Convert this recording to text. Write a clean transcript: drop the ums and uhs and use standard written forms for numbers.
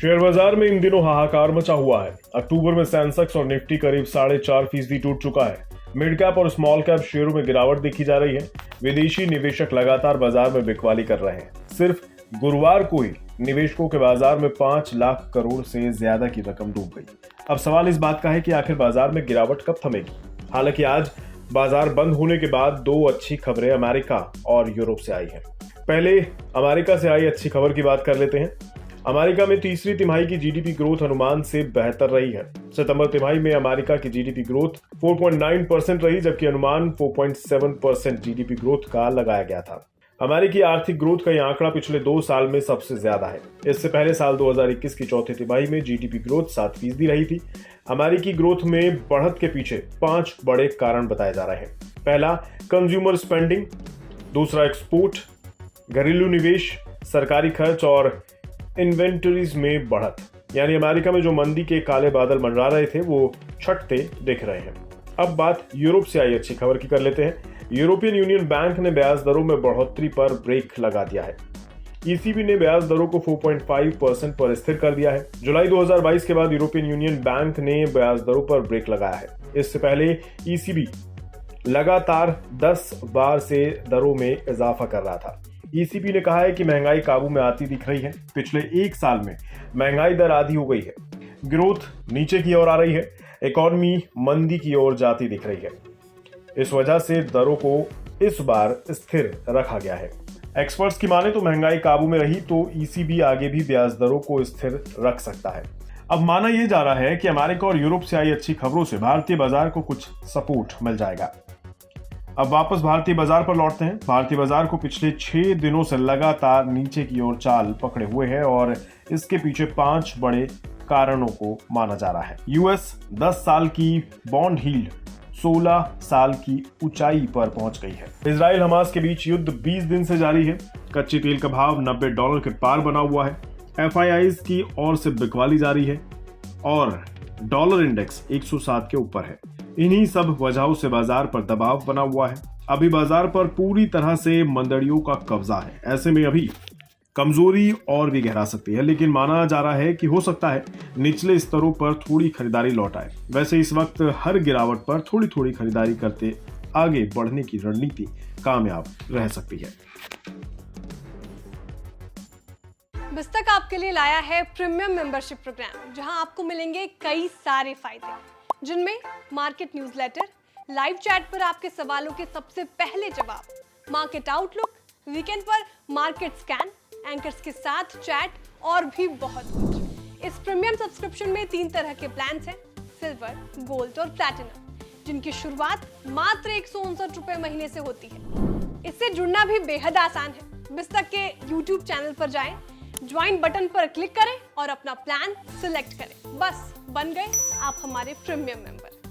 Share बाजार में इन दिनों हाहाकार मचा हुआ है। अक्टूबर में सेंसेक्स और निफ्टी करीब 4.5% टूट चुका है। मिड कैप और स्मॉल कैप शेयरों में गिरावट देखी जा रही है। विदेशी निवेशक लगातार बाजार में बिकवाली कर रहे हैं। सिर्फ गुरुवार को ही निवेशकों के बाजार में 5 लाख करोड़ से ज्यादा की रकम डूब गई। अब सवाल इस बात का है कि आखिर बाजार में गिरावट कब थमेगी। हालांकि आज बाजार बंद होने के बाद 2 अच्छी खबरें अमेरिका और यूरोप से आई हैं। पहले अमेरिका से आई अच्छी खबर की बात कर लेते हैं। अमेरिका में तीसरी तिमाही की जीडीपी ग्रोथ अनुमान से बेहतर रही है। सितंबर तिमाही में अमेरिका की जीडीपी ग्रोथ 4.9% रही, जबकि अनुमान 4.7% जीडीपी ग्रोथ का लगाया गया था। अमेरिकी आर्थिक ग्रोथ का यह आंकड़ा पिछले 2 साल में सबसे ज्यादा है। इससे पहले साल 2021 की चौथी तिमाही में जीडीपी ग्रोथ 7% रही थी। अमेरिकी ग्रोथ में बढ़त के पीछे 5 बड़े कारण बताए जा रहे हैं। पहला, कंज्यूमर स्पेंडिंग। दूसरा, एक्सपोर्ट, घरेलू निवेश, सरकारी खर्च और इन्वेंटरीज में बढ़त। यानी अमेरिका में जो मंदी के काले बादल मंडरा रहे थे वो छटते दिख रहे हैं। अब बात यूरोप से आई अच्छी खबर की कर लेते हैं। यूरोपियन यूनियन बैंक ने ब्याज दरों में बढ़ोतरी पर ब्रेक लगा दिया है। ईसीबी ने ब्याज दरों को 4.5% पर स्थिर कर दिया है। जुलाई 2022 के बाद यूरोपियन यूनियन बैंक ने ब्याज दरों पर ब्रेक लगाया है। इससे पहले ईसीबी लगातार 10 बार से दरों में इजाफा कर रहा था। ईसीबी ने कहा है कि महंगाई काबू में आती दिख रही है। पिछले 1 साल में महंगाई दर आधी हो गई है। ग्रोथ नीचे की ओर आ रही है। इकोनॉमी मंदी की ओर जाती दिख रही है। इस वजह से दरों को इस बार स्थिर रखा गया है। एक्सपर्ट्स की माने तो महंगाई काबू में रही तो ईसीबी आगे भी ब्याज दरों को स्थिर रख सकता है। अब माना यह जा रहा है कि अमेरिका और यूरोप से आई अच्छी खबरों से भारतीय बाजार को कुछ सपोर्ट मिल जाएगा। अब वापस भारतीय बाजार पर लौटते हैं। भारतीय बाजार को पिछले 6 दिनों से लगातार नीचे की ओर चाल पकड़े हुए है और इसके पीछे 5 बड़े कारणों को माना जा रहा है। यूएस 10 साल की बॉन्ड यील्ड 16 साल की ऊंचाई पर पहुंच गई है। इजराइल हमास के बीच युद्ध 20 दिन से जारी है। कच्चे तेल का भाव $90 के पार बना हुआ है। एफआईआईज की ओर से बिकवाली जारी है और डॉलर इंडेक्स 107 के ऊपर है। इन्हीं सब वजहों से बाजार पर दबाव बना हुआ है। अभी बाजार पर पूरी तरह से मंदड़ियों का कब्जा है। ऐसे में अभी कमजोरी और भी गहरा सकती है, लेकिन माना जा रहा है कि हो सकता है निचले स्तरों पर थोड़ी खरीदारी लौट आए। वैसे इस वक्त हर गिरावट पर थोड़ी थोड़ी खरीदारी करते आगे बढ़ने की रणनीति कामयाब रह सकती है। बिस्तक आपके लिए लाया है प्रीमियम मेंबरशिप प्रोग्राम, जहां आपको मिलेंगे कई सारे फायदे, जिनमें मार्केट न्यूज़लेटर, लाइव चैट पर आपके सवालों के सबसे पहले जवाब, मार्केट आउटलुक, वीकेंड पर मार्केट स्कैन, एंकर्स के साथ चैट और भी बहुत कुछ। इस प्रीमियम सब्सक्रिप्शन में 3 तरह के प्लान्स हैं, सिल्वर, गोल्ड और प्लैटिनम, जिनकी शुरुआत मात्र 159 रुपए महीने से होती है। इससे जुड़ना भी बेहद आसान है। बिस्तक के YouTube चैनल पर जाएं, ज्वाइन बटन पर क्लिक करें और अपना प्लान सिलेक्ट करें। बस बन गए आप हमारे प्रीमियम मेंबर।